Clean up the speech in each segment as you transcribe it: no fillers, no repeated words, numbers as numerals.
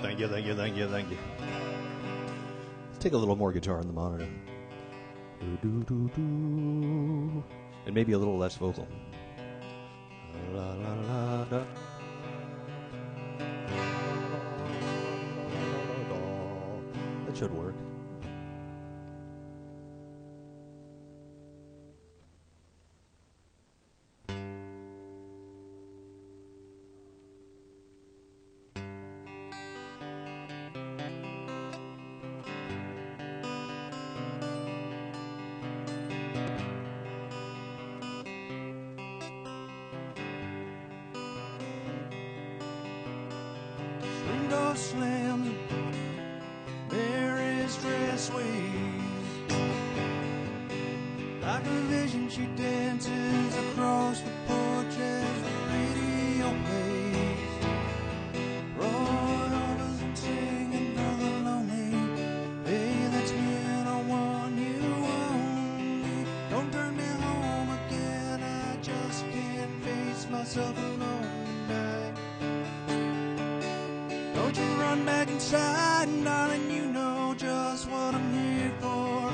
Thank you, thank you, thank you, thank you. Let's take a little more guitar on the monitor. Do-do-do-do. And maybe a little less vocal. La, la, la, da. That should work. Window slams, Mary's dress waves. Like a vision, she dances across the porch as the radio plays. Roy Orbison singing for the lonely. Hey, that's me and I want you only. Don't turn me home again, I just can't face myself alone tonight. Don't you run back inside, darling, you know just what I'm here for.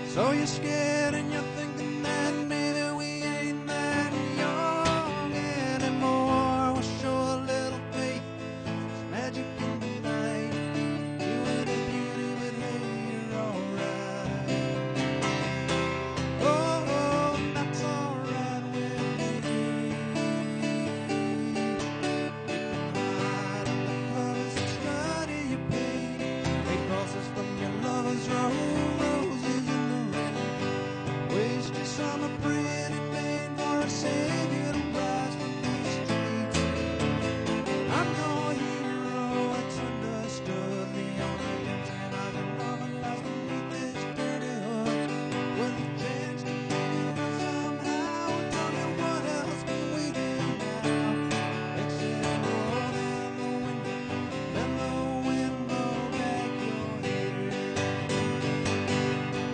So you're scared and you're thinking that maybe we ain't that young anymore. We'll show a little faith, it's magic in the night. You and the beauty, but hey, you're alright. Oh, that's alright with me. Summer pretty pain for a savior to rise from these streets. I'm no hero, it's understood. The only instant I can love and last beneath this dirty hood. With a chance to make it somehow, tell me what else can we do now? Except roll down the window, let the wind blow back your hair.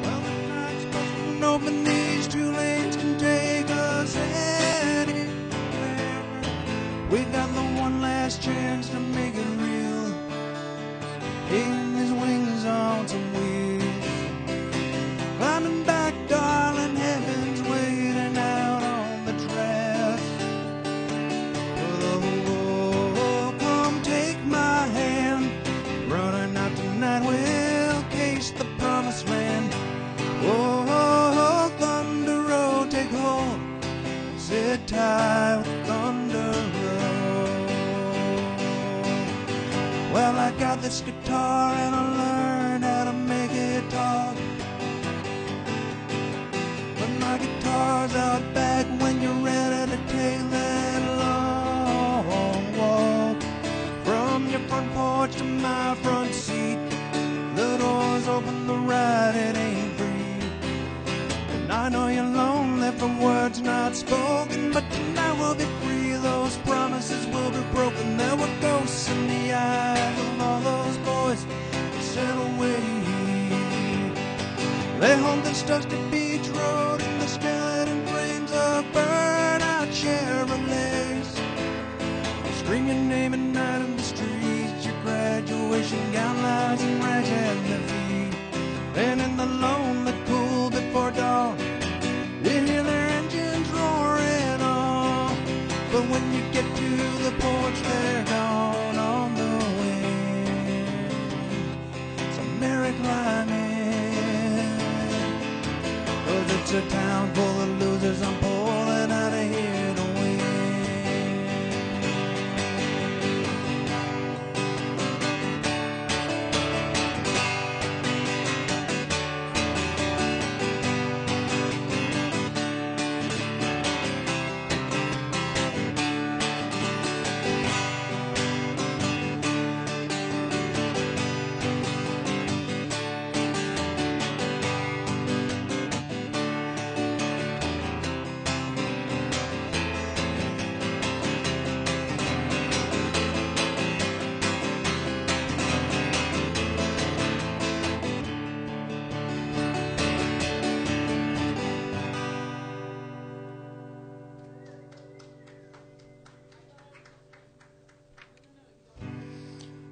Well, the night's busting open. Two lanes can take us anywhere. We got the one last chance to make it real. Hang his wings on some wheels. Climbing back, darling, heaven's waiting out on the track. Oh, come take my hand. Running out tonight, we'll case the promised land. Oh, take hold, sit tight with Thunder Road. Well, I got this guitar and I learned how to make it talk. But my guitar's out back when you're ready to take that long walk. From your front porch to my front seat, the door's open, the ride, it ain't free. I know you're lonely from words not spoken, but tonight we'll be free. Those promises will be broken. There were ghosts in the eyes of all those boys that said away. They haunt this dusty beach road in the skeleton frames of burnt-out Chevrolets. Scream your name at night in the streets, your graduation gown lies in rags at their feet. And in the lonely cool before dawn, you hear their engines roaring on. But when you get to the porch, they're gone on the wind. So merry climbing, 'cause it's a town full of losers. I'm pulling out of here to win.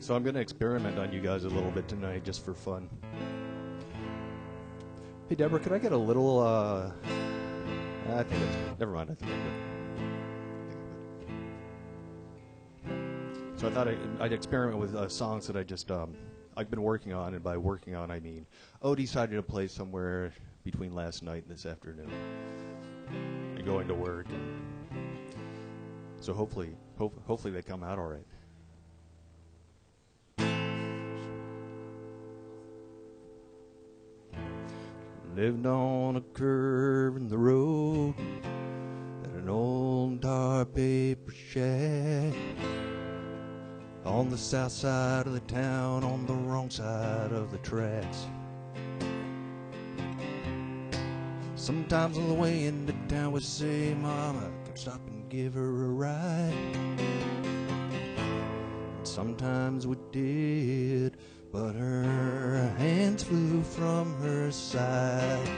So I'm going to experiment on you guys a little bit tonight, just for fun. Hey, Deborah, could I get a little, I think that's good. Never mind, I think I'm good. So I thought I'd experiment with songs that I've been working on, and by working on, I mean, decided to play somewhere between last night and this afternoon. And going to work, and so hopefully they come out all right. Lived on a curve in the road at an old tar paper shack on the south side of the town, on the wrong side of the tracks. Sometimes on the way into town we say, Mama, could stop and give her a ride. And sometimes we did, but her hands flew from her side.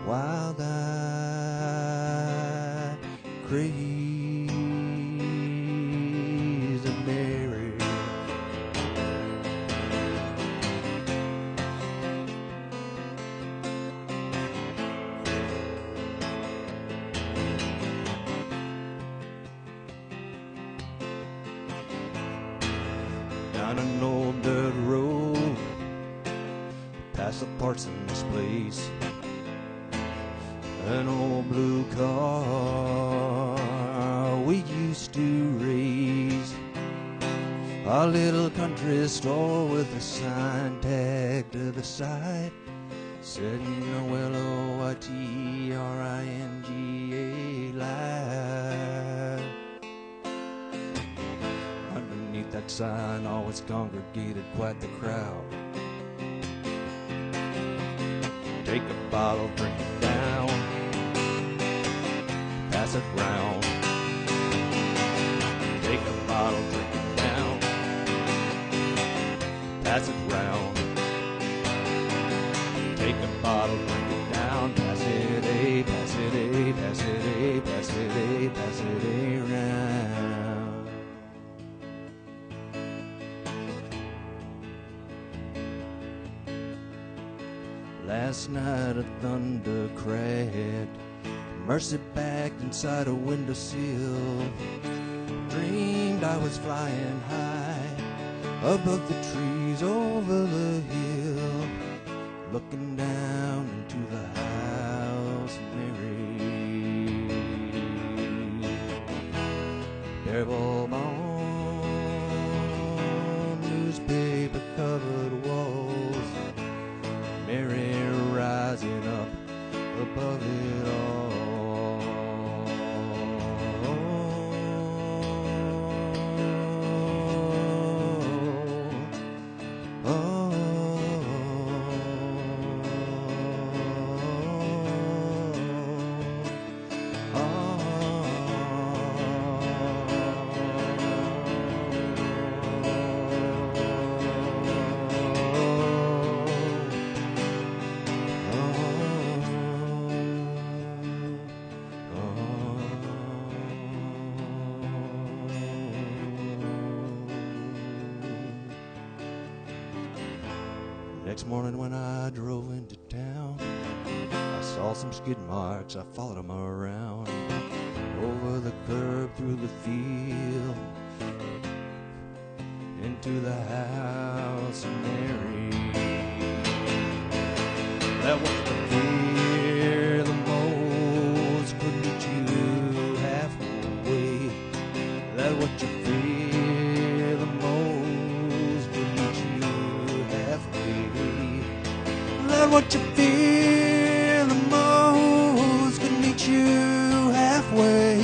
Wild-eyed, crazy Mary. Down an old dirt road, past the parts in this place, an old blue car we used to race. A little country store with a sign tagged to the side said Whiteringa live. Underneath that sign always congregated quite the crowd. Take a bottle, drink it down, pass it round. Take a bottle, drink it down, pass it round. Take a bottle, drink it down, pass it a, pass it a, pass it a, pass it a, pass it a round. Last night a thunder cracked, Mercy backed inside a windowsill. Dreamed I was flying high above the trees over the hill, looking down into the house of Mary. Bare-ball on newspaper covered walls, Mary rising up above it all. Next morning when I drove into town, I saw some skid marks, I followed them around, over the curb, through the field, into the house of Mary. That was the fear the most, could meet you halfway. That what you fear the most, could meet you halfway. That what you fear the most, could meet you halfway.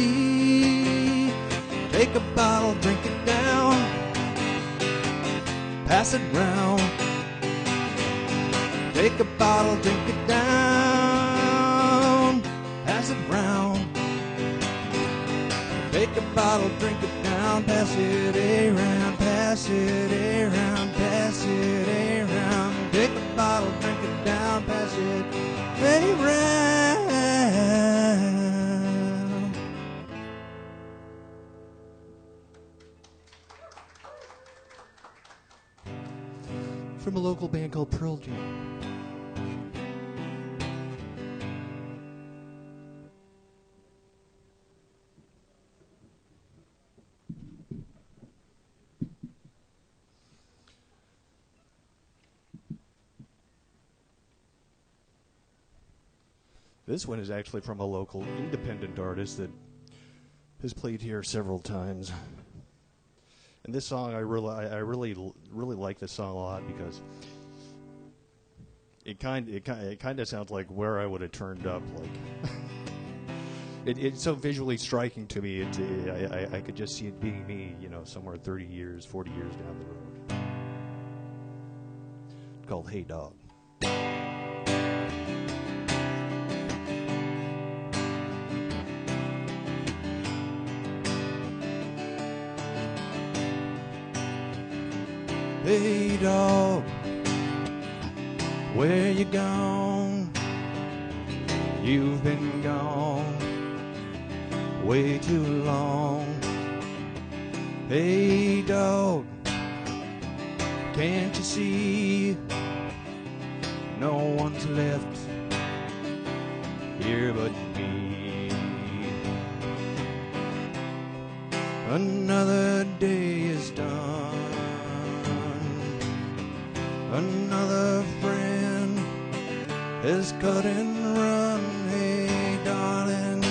Take a bottle, drink it down, pass it round. Take a bottle, drink it down, pass it round. Take a bottle, drink it down, pass it around, pass it around, pass it around. Take a bottle, drink it down, pass it around. from a local band called Pearl Jam. This one is actually from a local independent artist that has played here several times. And this song, I really like this song a lot because it kind of sounds like where I would have turned up. Like it's so visually striking to me. I could just see it being me, you know, somewhere 30 years, 40 years down the road. It's called Hey Dog. Hey dog, where you gone? You've been gone way too long. Hey dog, can't you see? No one's left here but me. Another day is done. Another friend has cut and run. Hey, darling,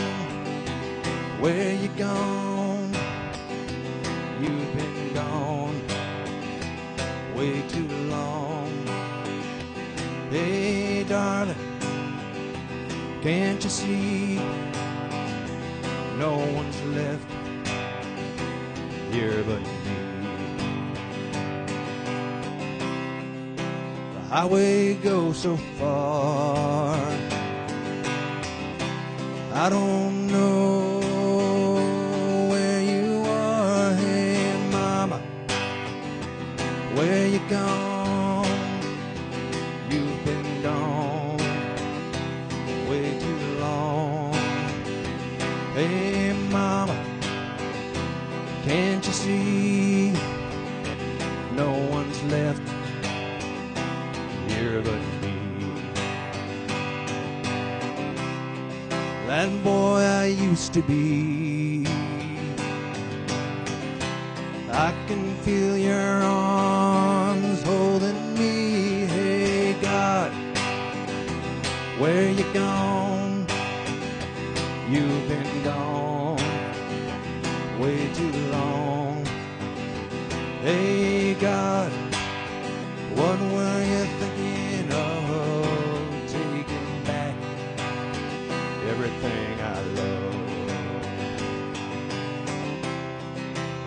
where you gone? You've been gone way too long. Hey, darling, can't you see? No one's left here but me. Highway goes so far, I don't know where you are. Hey mama, where you gone? You've been gone way too long. Hey mama, can't you see? No one's left here but me. That boy I used to be, I can feel your arms holding me. Hey God, where you gone? You've been gone way too long. Hey God, what were you thinking of? Taking back everything I love.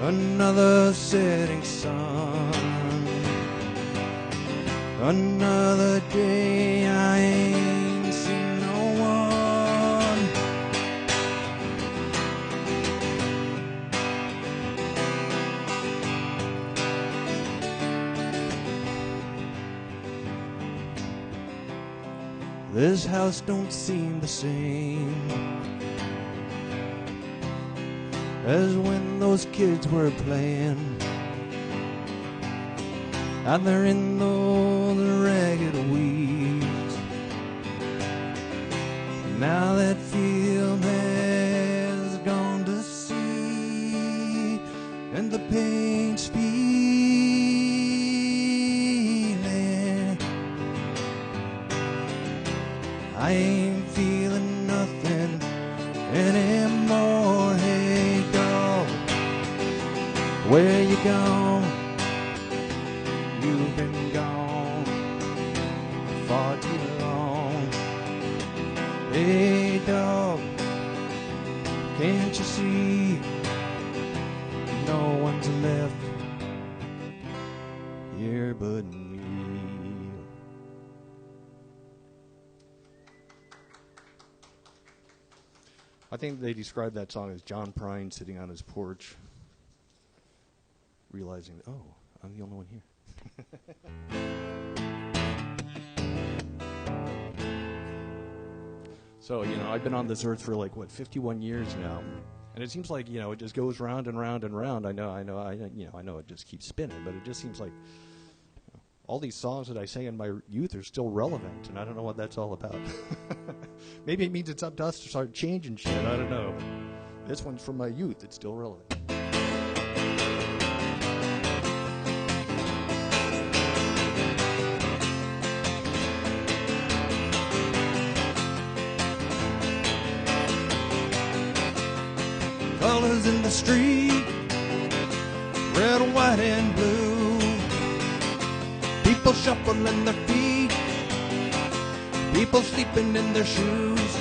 Another setting sun, another day I ain't seen no one. This house don't seem the same as when those kids were playing out there in those ragged weeds. Now that field has gone to seed, and the paint's peeling. I ain't feeling nothing anymore. Hey dog, where you gone? You've been gone far too long. Hey dog, can't you see? No one's left here but me. I think they described that song as John Prine sitting on his porch, realizing, oh, I'm the only one here. So, you know, I've been on this earth for 51 years now. And it seems like, you know, it just goes round and round and round. I know it just keeps spinning, but it just seems like all these songs that I sang in my youth are still relevant, and I don't know what that's all about. Maybe it means it's up to us to start changing shit. I don't know. This one's from my youth. It's still relevant. Colors in the street, red, white, and blue. People shuffling their feet, people sleeping in their shoes.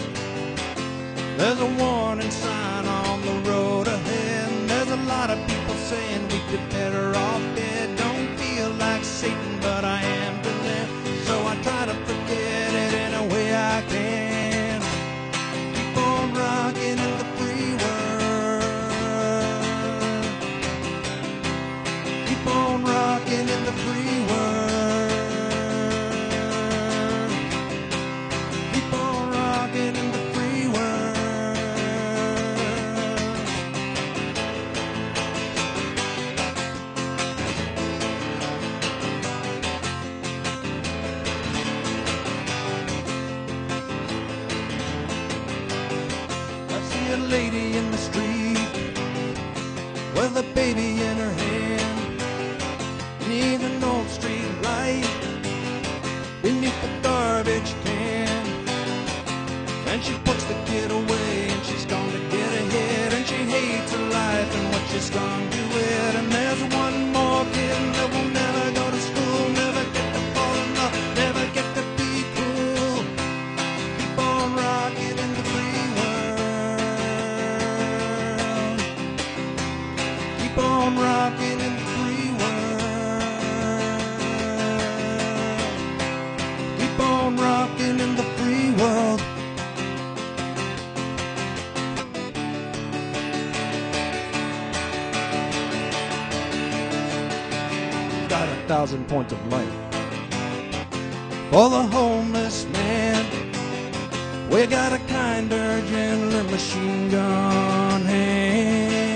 There's a warning sign on the road ahead, and there's a lot of people saying we'd be better off dead. Don't feel like Satan, but I am to live, so I try to forget it in a way I can. Keep on rocking in the free world. Keep on rocking in the free world. Keep on rocking in the free world. I see a lady in the street with a baby in her hand, beneath an old street light, beneath the garbage can. And she puts the kid away, and she's gonna get ahead, and she hates her life and what she's gonna do with. And there's one more kid that will never go to school, never get to fall in love, never get to be cool. Keep on rocking in the free world. Keep on rocking in the free world. Keep on rocking in the free world. Got 1,000 points of light for the homeless man. We got a kinder, gentler machine gun hand.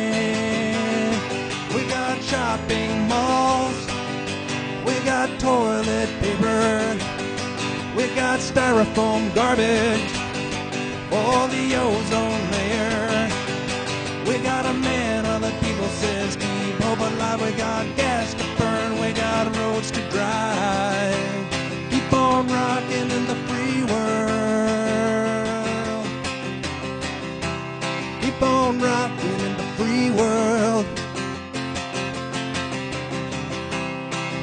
We got shopping malls, we got toilet paper, we got styrofoam garbage for the ozone layer. We got a man other people says keep hope alive. We got gas to burn, we got roads to drive. Keep on rocking in the free world. Keep on rocking in the free world.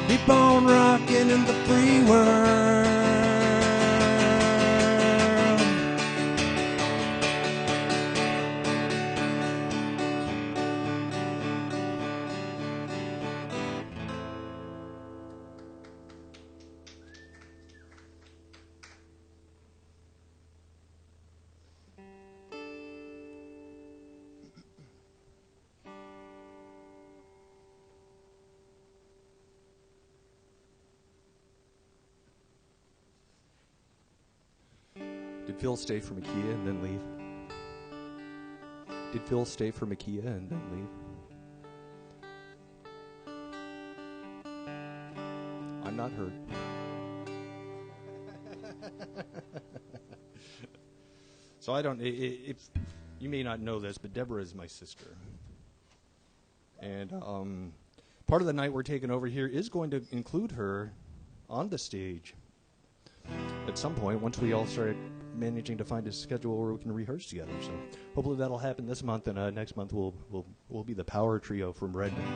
Keep on rocking in the free world. Did Phil stay for Makia and then leave? Did Phil stay for Makia and then leave? I'm not hurt. So I don't, if you may not know this, but Deborah is my sister. And part of the night we're taking over here is going to include her on the stage at some point, once we all start managing to find a schedule where we can rehearse together. So hopefully that'll happen this month, and next month we'll be the power trio from Redmond.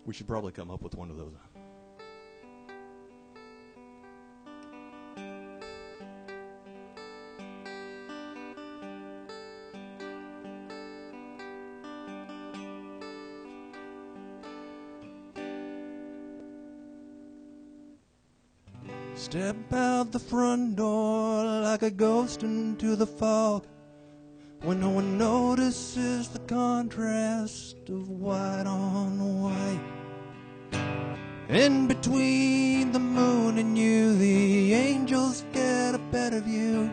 We should probably come up with one of those. Step out the front door like a ghost into the fog, when no one notices the contrast of white on white. In between the moon and you, the angels get a better view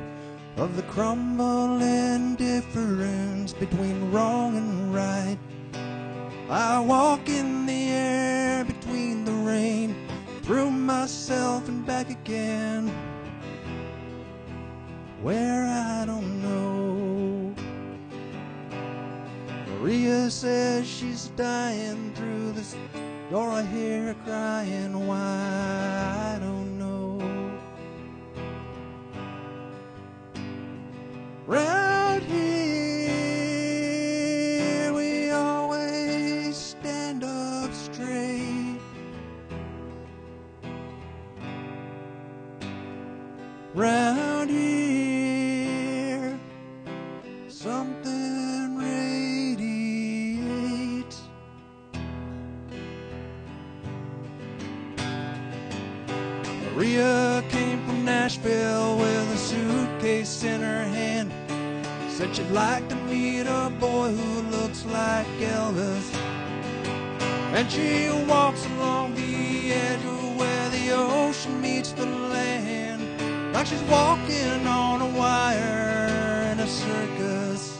of the crumbling difference between wrong and right. I walk in the air between the rain, through myself and back again, where I don't know. Maria says she's dying. Through this door I hear her crying. Why, I don't know. Round here we always stand up straight. Round here something radiates. Maria came from Nashville with a suitcase in her hand. Said she'd like to meet a boy who looks like Elvis. And she walks along the edge of where the ocean meets the land, like she's walking on a wire in a circus.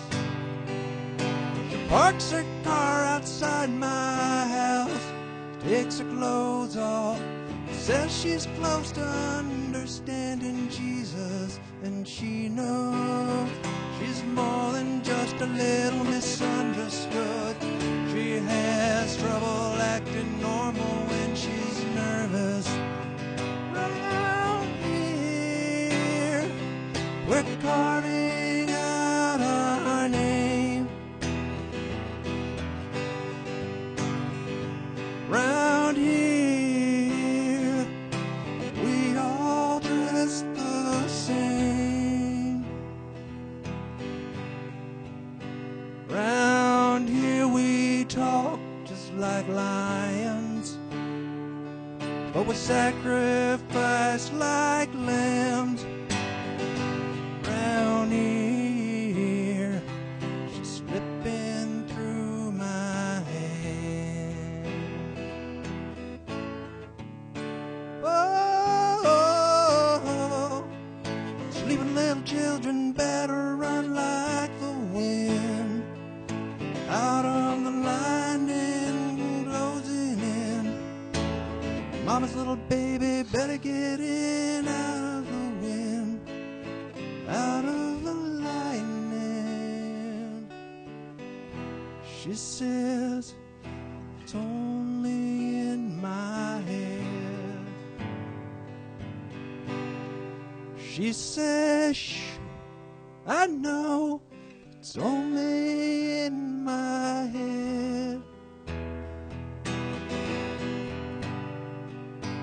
She parks her car outside my house, takes her clothes off, says she's close to understanding Jesus, and she knows she's more than just a little misunderstood. She has trouble acting normal when she's nervous. Round here, we're carving out our name. Round here, we all dress the same. Round here we talk just like lions, but we sacrifice like lambs. Round here, she's slipping through my hand. Oh, sleeping little children better run like the wind, out of the line and closing in. Mama's little baby better get in, out of the wind, out of the lightning. She says it's only in my head. She says, shh, I know it's only in my head.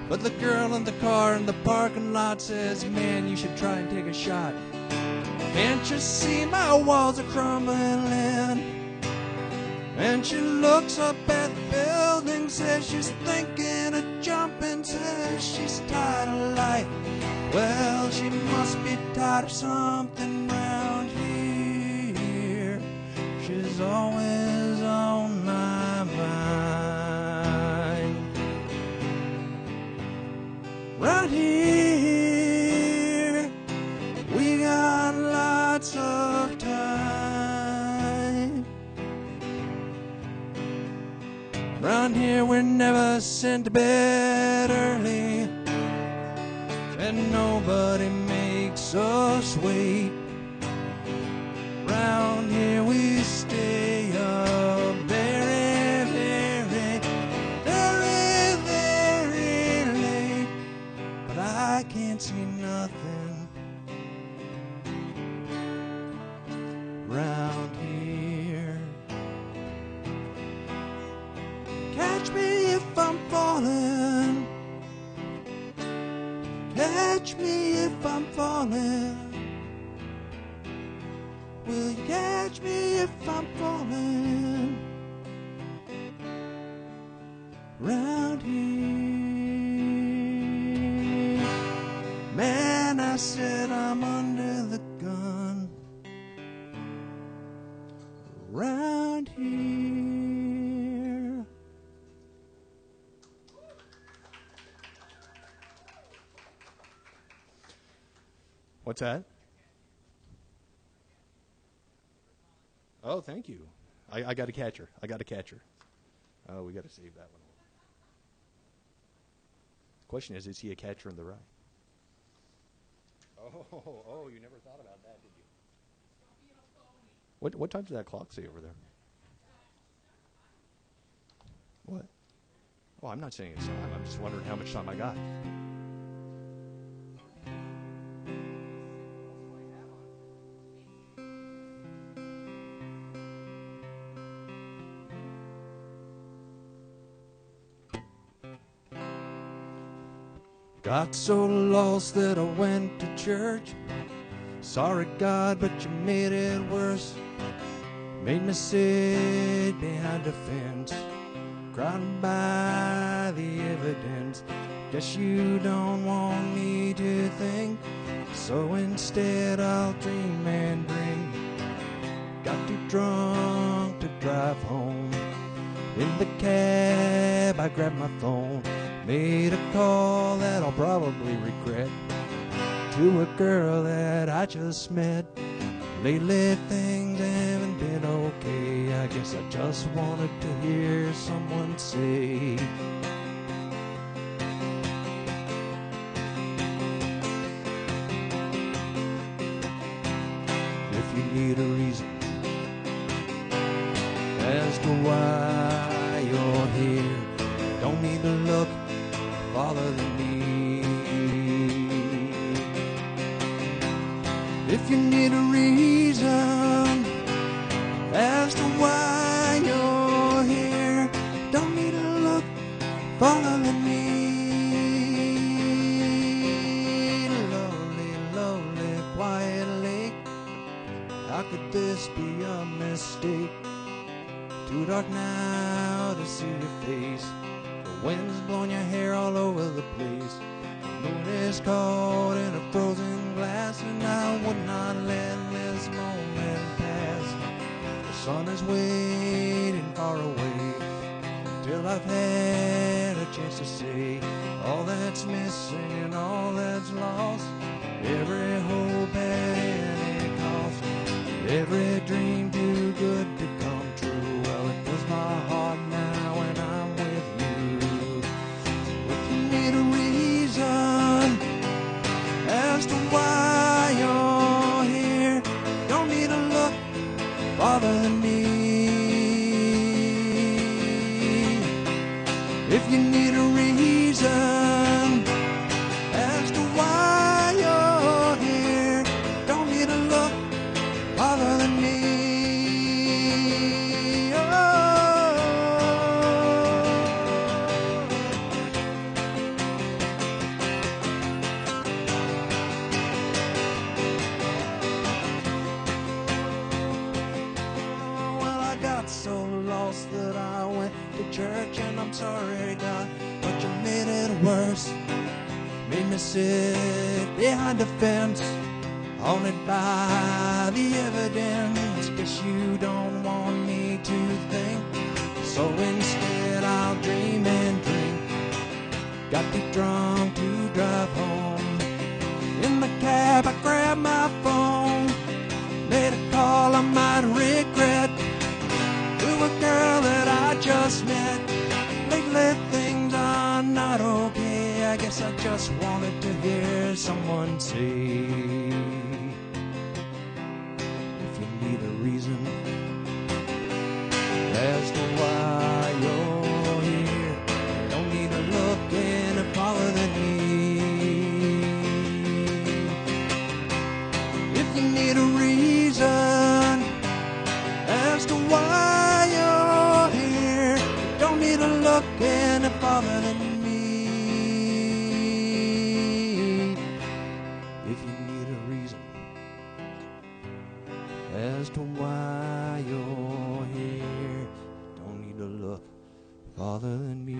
But the girl in the car in the parking lot says, man, you should try and take a shot. Can't you see my walls are crumbling? And she looks up at the building, says she's thinking of jumping, says she's tired of life. Well, she must be tired of something round here. She's always on my mind. Round here, we got lots of time. Round here, we're never sent to bed early, and nobody makes us wait. Round here we stay up very, very, very, very late, but I can't see nothing round here. Catch me if I'm falling, catch me if I'm falling. Will you catch me if I'm falling? Round here, man, I said I'm under the gun. Round here. What's that? Oh, thank you. I got to catch her. I got to catch her. Oh, we got to save that one. Question is he a catcher in the rye? Oh, you never thought about that, did you? What time does that clock say over there? What? Oh, I'm not saying it's time. I'm just wondering how much time I got. Got so lost that I went to church. Sorry, God, but you made it worse. Made me sit behind a fence, crowded by the evidence. Guess you don't want me to think, so instead I'll dream and drink. Got too drunk to drive home. In the cab I grabbed my phone, made a call that I'll probably regret, to a girl that I just met. Lately things haven't been okay. I guess I just wanted to hear someone say, if you need a reason as to why you're here, don't need to look farther than me. If you need a reason as to why you're here, don't need to look farther than me. Lonely, lonely, quiet lake, how could this be a mistake? Too dark now to see your face, the wind's blowing your hair all over the place. The moon is caught in a frozen glass, and I would not let this moment pass. The sun is waiting far away till I've had a chance to say all that's missing and all that's lost. Every hope at any cost, every dream too good to come true. Well, it fills my heart now when I'm with you. If you need a reason as to why you're here, don't need to look farther than me. If you need a reason as to why you're here, don't need to look farther than me. Well, I got so lost that I went to church, and I'm sorry, God, but you made it worse. Made me sit behind a fence, haunted by the evidence. Guess you don't want me to think, so instead I'll dream and drink. Got too drunk to drive home. In the cab I grabbed my phone, made a call I might regret, to a girl that I just met. Lately things are not okay. I guess I just wanted to hear someone say, if you need a reason as to why you're here, don't need to look any farther than me. If you need a reason as to why you're here, don't need to look any farther than me. If you need a reason as to why you're here, don't need to look farther than me.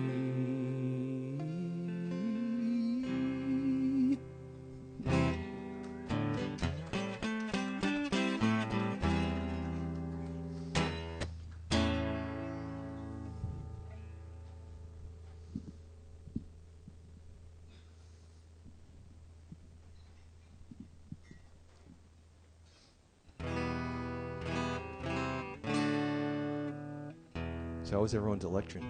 So how was everyone's election?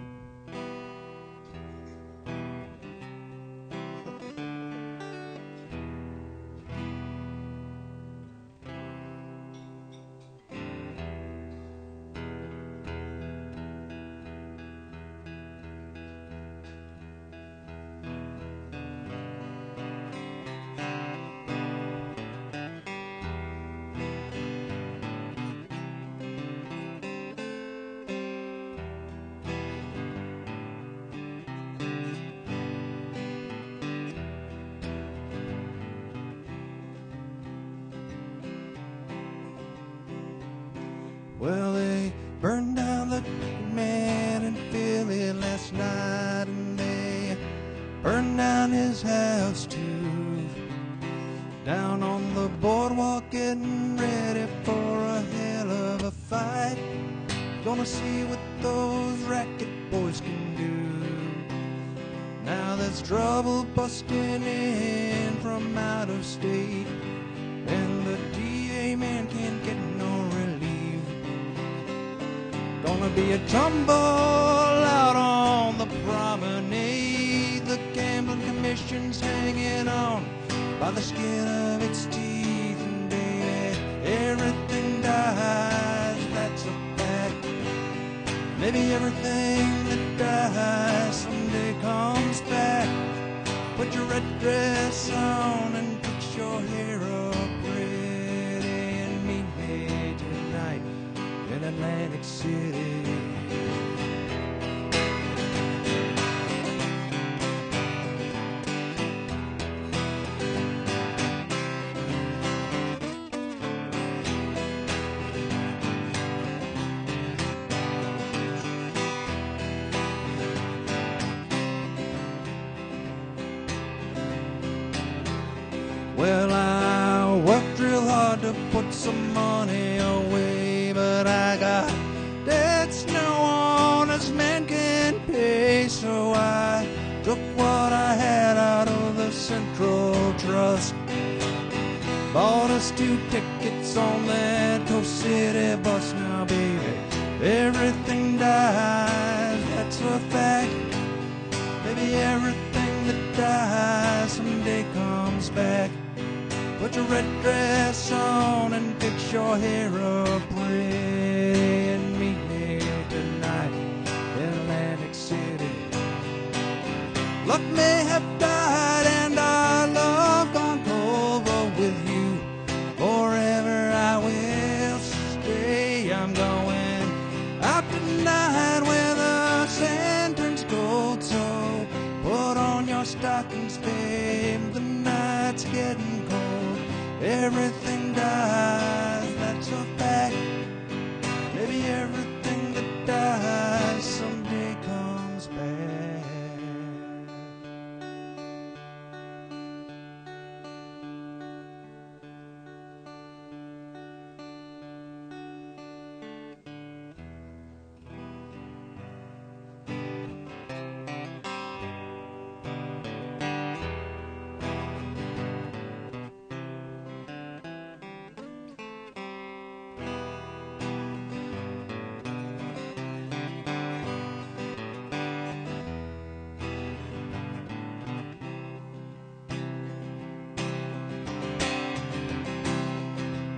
Well, they burned down the man in Philly last night, and they burned down his house too. Down on the boardwalk, getting ready for a hell of a fight. Gonna see what those racket boys can do. Now there's trouble busting in from out of state, and the DA man can't get no relief. Gonna be a tumble out on the promenade. The gambling commission's hanging on by the skin of its teeth, and baby, everything dies, that's a fact. Maybe everything that dies someday comes back. Put your red dress on and fix your hair up pretty, and meet me tonight in Atlantic City. Well, I worked real hard to put some money away, but I got debts no honest man can pay. So I took what I had out of the Central Trust, bought us 2 tickets on that Coast City bus. Now, baby, everything dies, that's a fact. Maybe everything that dies someday comes back. Put your red dress on and fix your hair up pretty, and meet me tonight in Atlantic City. Luck may have died and our love gone cold, but with you forever I will stay. I'm going out tonight where the sand turns gold, so put on your stockings, babe, the night's getting cold. Everything dies, that's a fact. Maybe everything that dies someday comes back.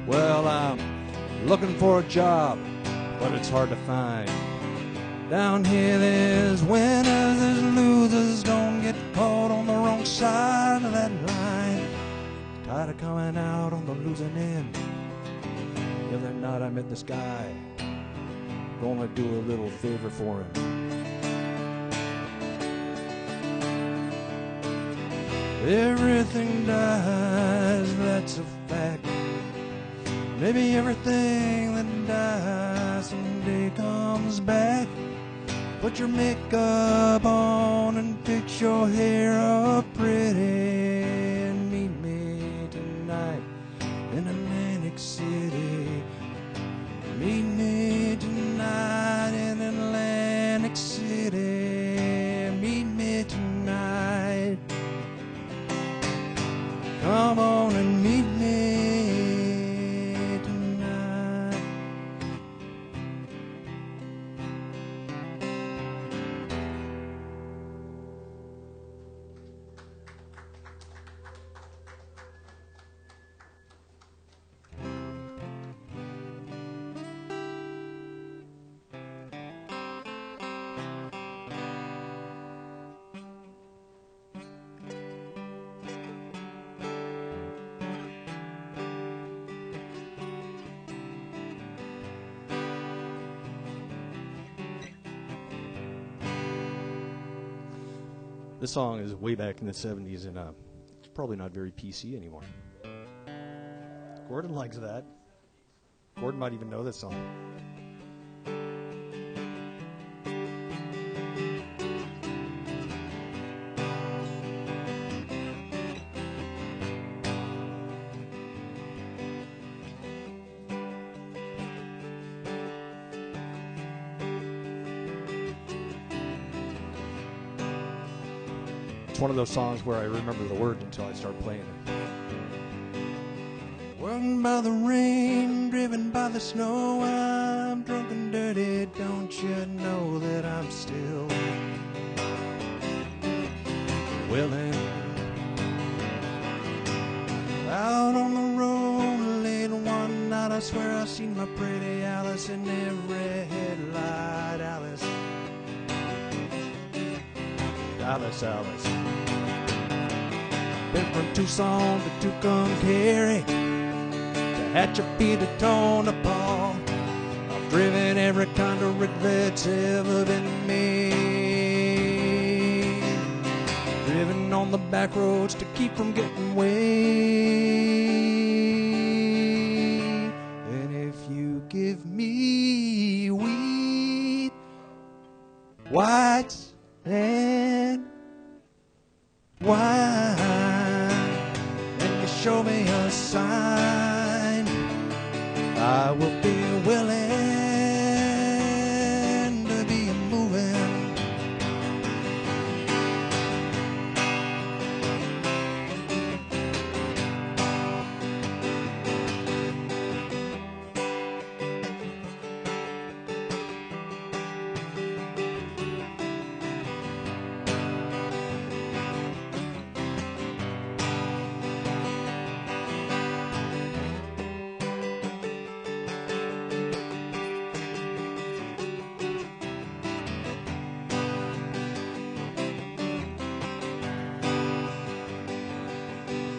Well, I'm looking for a job, but it's hard to find. Down here there's winners, there's losers. Don't get caught on the wrong side of that line. Tired of coming out on the losing end. The other night I met this guy, gonna do a little favor for him. Everything dies, that's a fact. Maybe everything that dies someday comes back. Put your makeup on and fix your hair up pretty, and meet me tonight in Atlantic City. Meet me tonight in Atlantic City. Meet me tonight. Come on and meet me. This song is way back in the 70s, and it's probably not very PC anymore. Gordon likes that. Gordon might even know this song. It's one of those songs where I remember the words until I start playing it. Worn by the rain, driven by the snow, I'm drunk and dirty. Don't you know that I'm still willing? Out on the road late one night, I swear I seen my pretty Alice in every headlight. Alice, Alice, Alice. been from Tucson to Tucumcari, to Hatchapee to Tonopah. I've driven every kind of rig that's ever been made. Driven on the back roads to keep from getting weighed. And if you give me wheat, whites, and wine, and you show me a sign, I will be willing to be moving.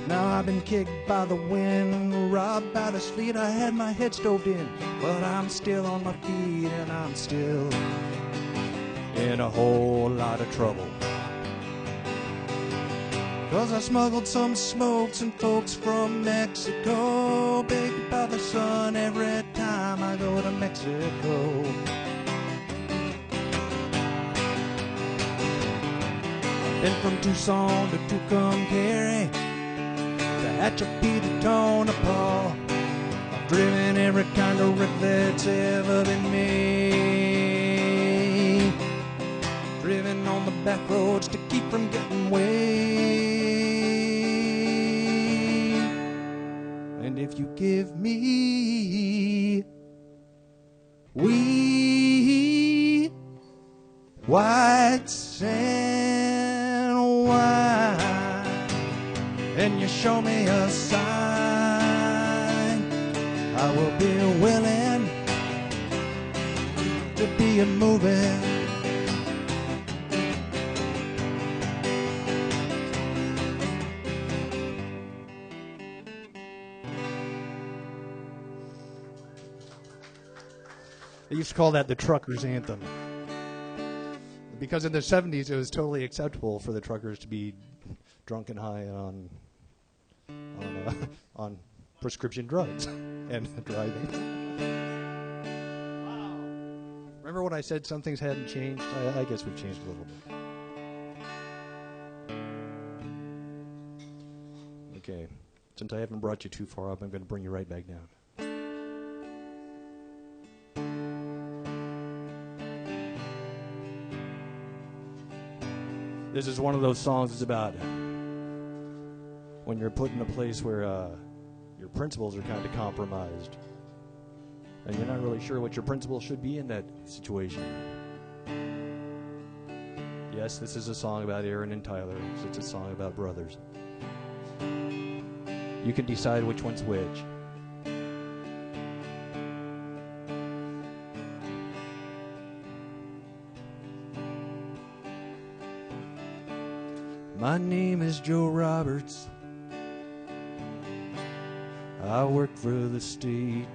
Now I've been kicked by the wind, robbed by the sleet. I had my head stoved in, but I'm still on my feet, and I'm still in a whole lot of trouble. 'Cause I smuggled some smokes and folks from Mexico, baked by the sun every time I go to Mexico. Been from Tucson to Tucumcari, to Hatchapee to Tonopah. I've driven every kind of rig that's ever been made. Driven on the back roads to keep from getting weighed. And if you give me wheat, white and wine, and you show me a sign, I will be willing to be a moving. They used to call that the trucker's anthem. Because in the 70s, it was totally acceptable for the truckers to be drunk and high on prescription drugs and driving. Remember when I said some things hadn't changed? I guess we've changed a little bit. Okay, since I haven't brought you too far up, I'm going to bring you right back down. This is one of those songs that's about when you're put in a place where your principles are kind of compromised. And you're not really sure what your principles should be in that situation. Yes, this is a song about Aaron and Tyler. So it's a song about brothers. You can decide which one's which. My name is Joe Roberts. I work for the state.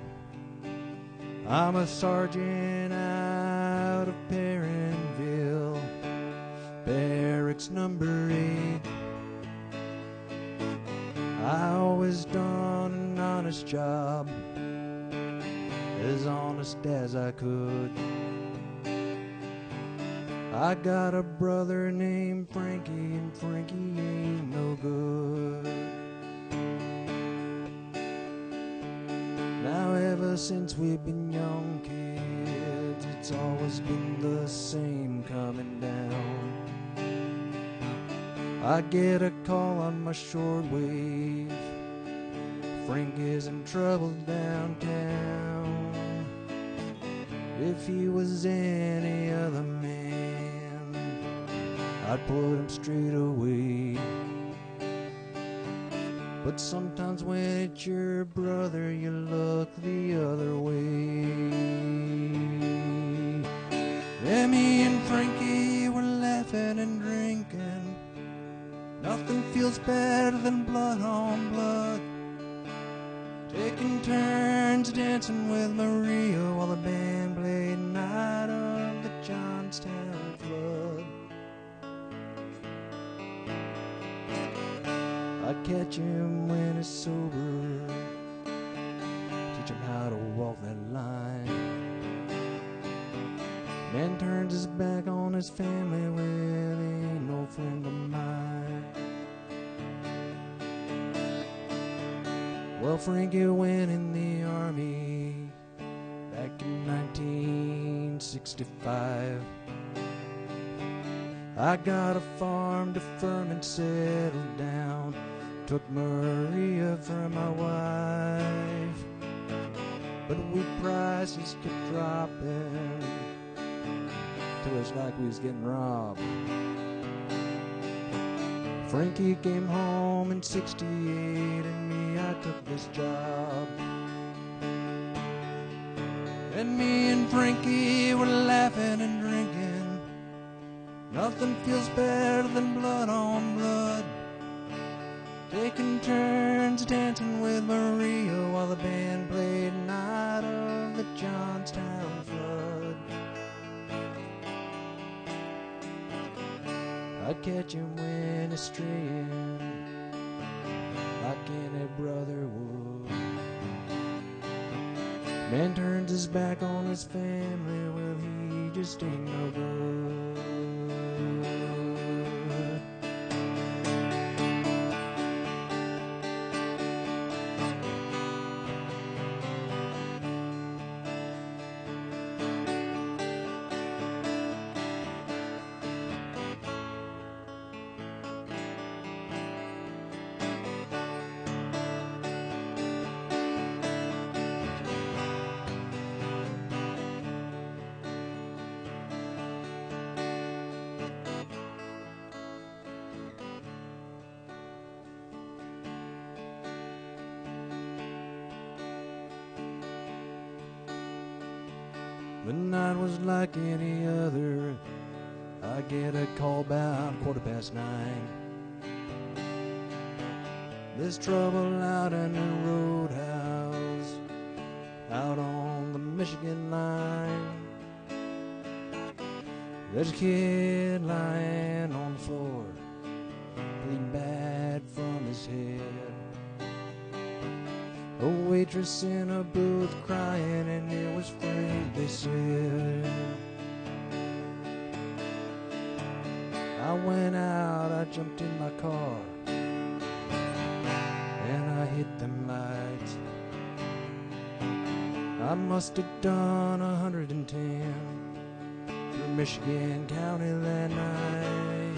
I'm a sergeant out of Perrinville. barracks number 8. I always done an honest job, as honest as I could. I got a brother named Frankie, and Frankie ain't no good. Now ever since we've been young kids, it's always been the same coming down. I get a call on my shortwave, Frank is in trouble downtown. If he was any other man, I'd put him straight away. But sometimes when it's your brother, you look the other way. And me and Frankie were laughing and drinking. Nothing feels better than blood on blood. Taking turns dancing with Maria while the band played Night of the Johnstown Flood. I catch him when he's sober, teach him how to walk that line. Man turns his back on his family, well, he ain't no friend of mine. Well, Frankie went in the army back in 1965. I got a farm to firm and settled down. Took Maria for my wife, but wheat prices kept dropping till it's like we was getting robbed. Frankie came home in '68, and me, I took this job. And me and Frankie were laughing and drinking. Nothing feels better than blood on blood. Taking turns dancing with Maria while the band played Night of the Johnstown Flood. I'd catch him when he's straying, like any brother would. Man turns his back on his family, well, he just ain't no good. The night was like any other. I get a call about 9:15. There's trouble out in the roadhouse, out on the Michigan line. There's a kid lying on the floor, bleeding bad from his head. A waitress in a booth crying, and it was Frank, they said. I went out, I jumped in my car, and I hit them lights. I must have done 110 through Michigan County that night.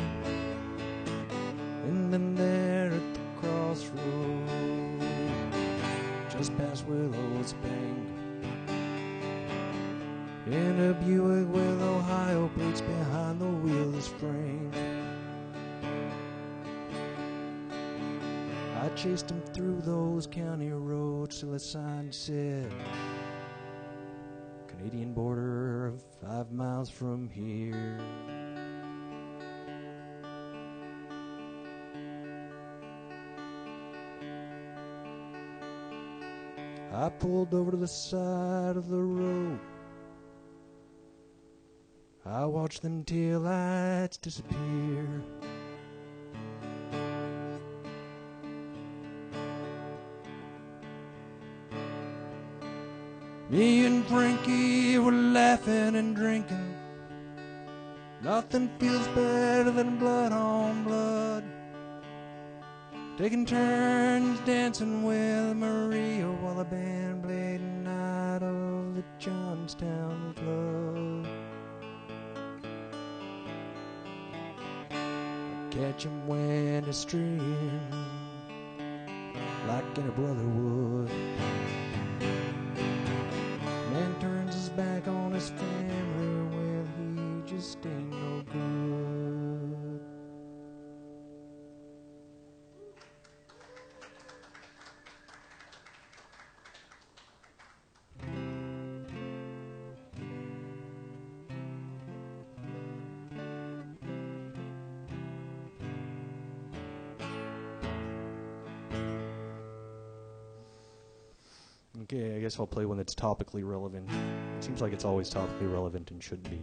And then there at the crossroads, just past Willow's Bank, in a Buick with Ohio plates behind the wheel is Frank. I chased him through those county roads till a sign said, Canadian border 5 miles from here. I pulled over to the side of the road. I watch them tail lights disappear. Me and Frankie were laughing and drinking. Nothing feels better than blood on blood. Taking turns dancing with Maria while the band played Night of the Johnstown Flood. Catch him when he's straying, like any brother would. Man turns his back on his family, well, he just ain't no good. Okay, I guess I'll play one that's topically relevant. It seems like it's always topically relevant and should be.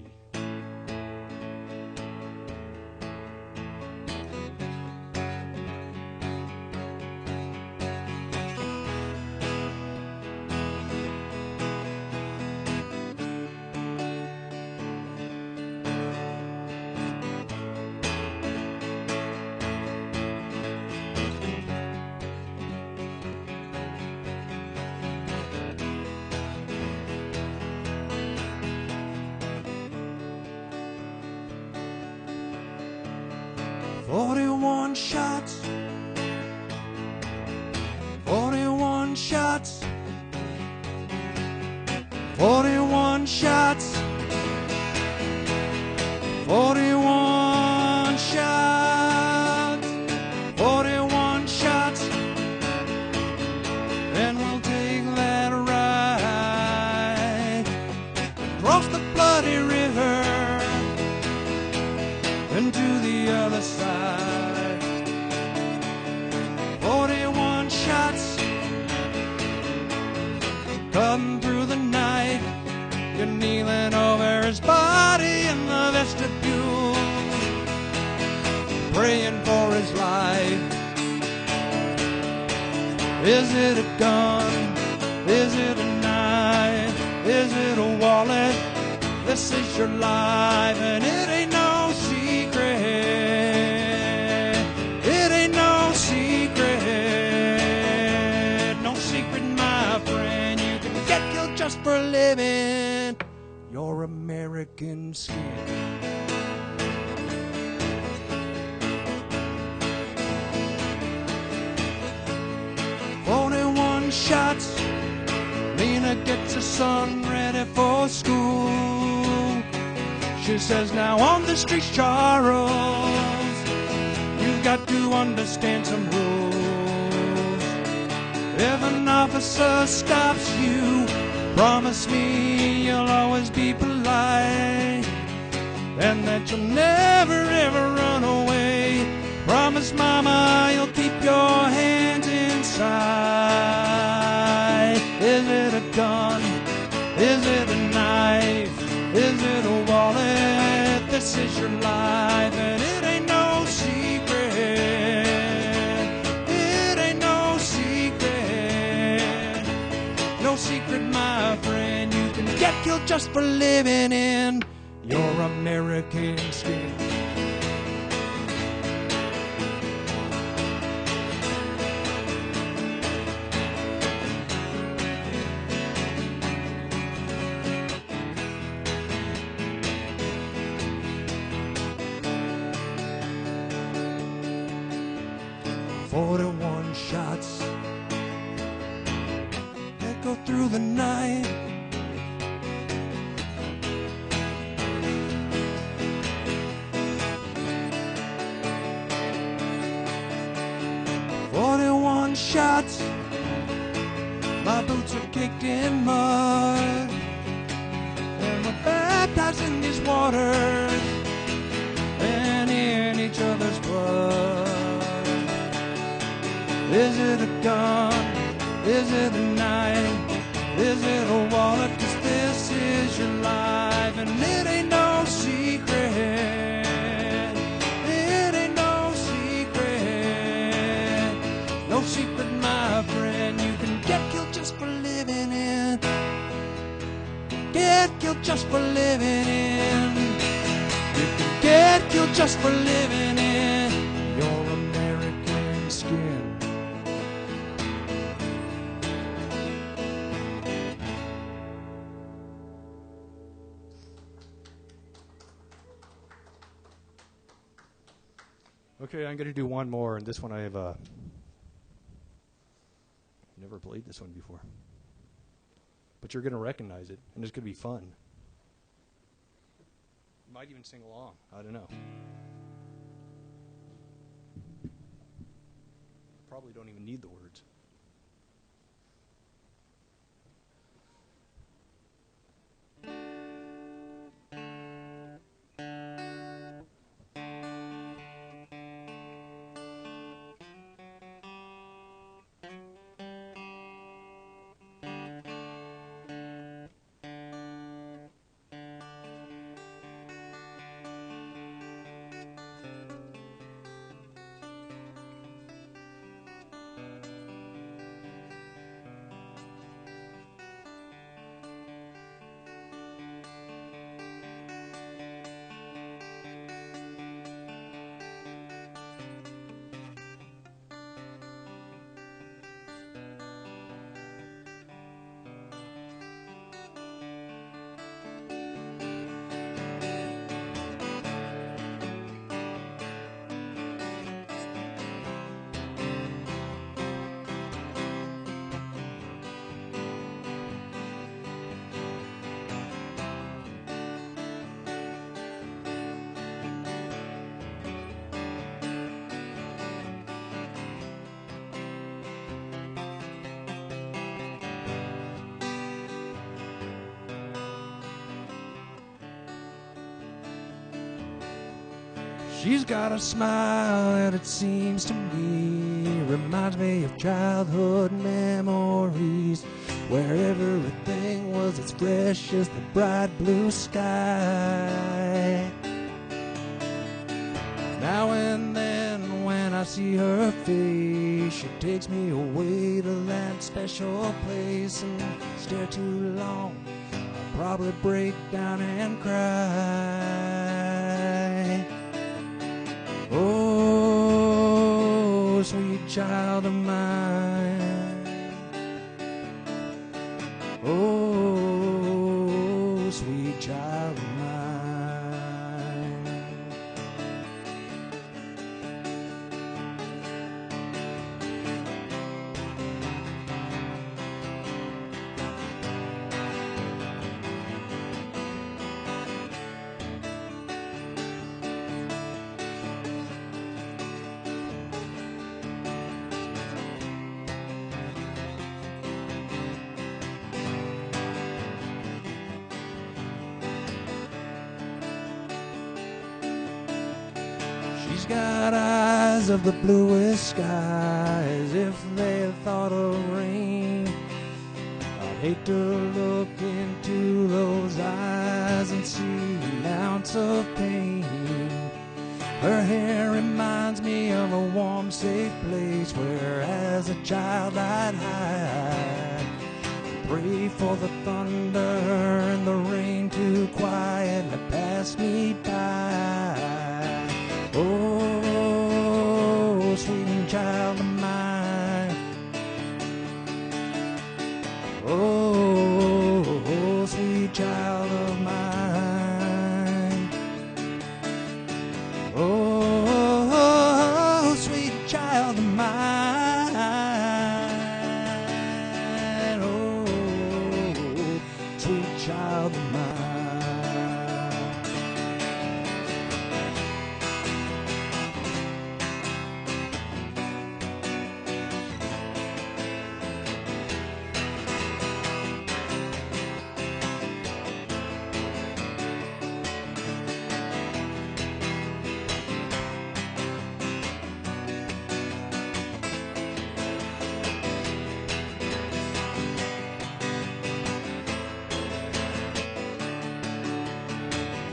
"41 shots, 41 shots, 41 shots, 41 shots, 41 shots, and we'll take that ride across the bloody river and to the other side. 41 shots come through the night. You're kneeling over his body in the vestibule, praying for his life. Is it a gun? Is it a knife? Is it a wallet? This is your life, and it ain't no secret. It ain't no secret. No secret, my friend. You can get killed just for living your American skin. "41 shots. Lena gets her son ready for school. She says, now on the streets, Charles, you've got to understand some rules. If an officer stops you, promise me you'll always be polite, and that you'll never ever run away. Promise mama you'll keep your hands inside. Is it a gun? Is it a knife? Is it a wallet? This is your life, and it ain't no secret. It ain't no secret. No secret, my friend. You can get killed just for living in your American skin. "41 shots echo through the night. "41 shots, my boots are caked in mud, and we're baptized in these waters and in each other's blood. Is it a gun? Is it a knife? Is it a wallet? 'Cause this is your life, and it ain't no secret. get killed just for living in. Get killed just for living in. You can get killed just for living in your American skin. Okay, I'm going to do one more, and this one I have never played this one before. But you're going to recognize it, and it's going to be fun. You might even sing along. I don't know. Probably don't even need the words. She's got a smile that it seems to me reminds me of childhood memories, where everything was as fresh as the bright blue sky. Now and then when I see her face, she takes me away to that special place, and stare too long, I'll probably break down and cry. Oh, sweet child of mine. Oh, sweet child of mine. She's got eyes of the bluest sky, as if they thought of rain. I'd hate to look into those eyes and see an ounce of pain. Her hair reminds me of a warm, safe place where as a child I'd hide and pray for the thunder and the rain to quietly pass me by. Oh, sweet child of mine. Oh, sweet child of mine. Oh, sweet child of mine. Oh, sweet child of mine.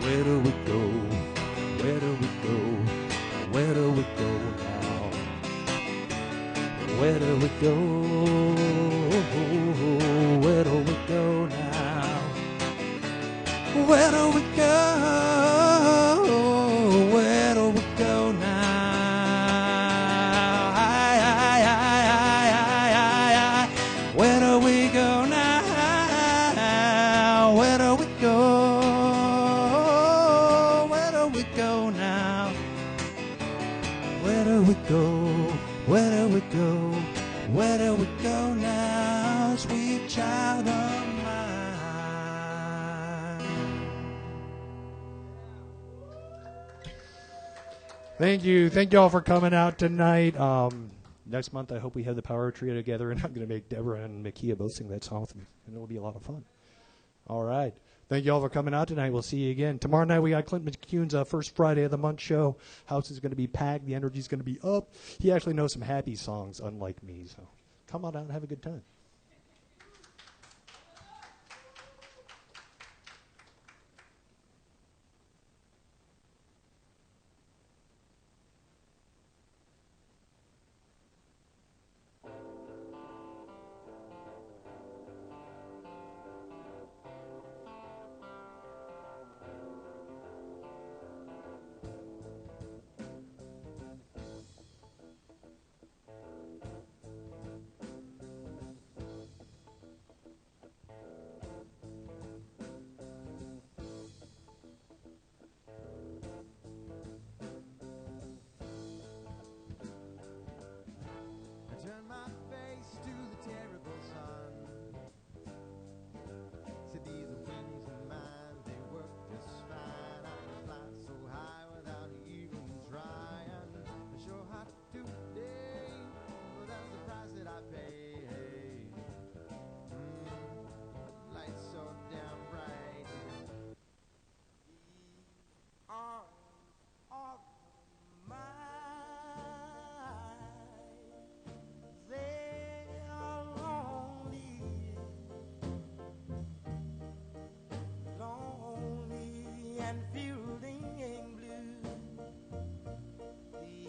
Where do we go? Where do we go? Where do we go now? Where do we go? Where do we go? Where do we go now? Where do we go now? Where do we go? Where do we go now? Where do we go? Where do we go? Where do we go now, sweet child of mine? Thank you. Thank you all for coming out tonight. Next month, I hope we have the Power Trio together, and I'm going to make Deborah and Makia both sing that song with me, and it'll be a lot of fun. All right. Thank you all for coming out tonight. We'll see you again. Tomorrow night, we got Clint McCune's first Friday of the month show. House is going to be packed. The energy's going to be up. He actually knows some happy songs, unlike me, so come on out and have a good time.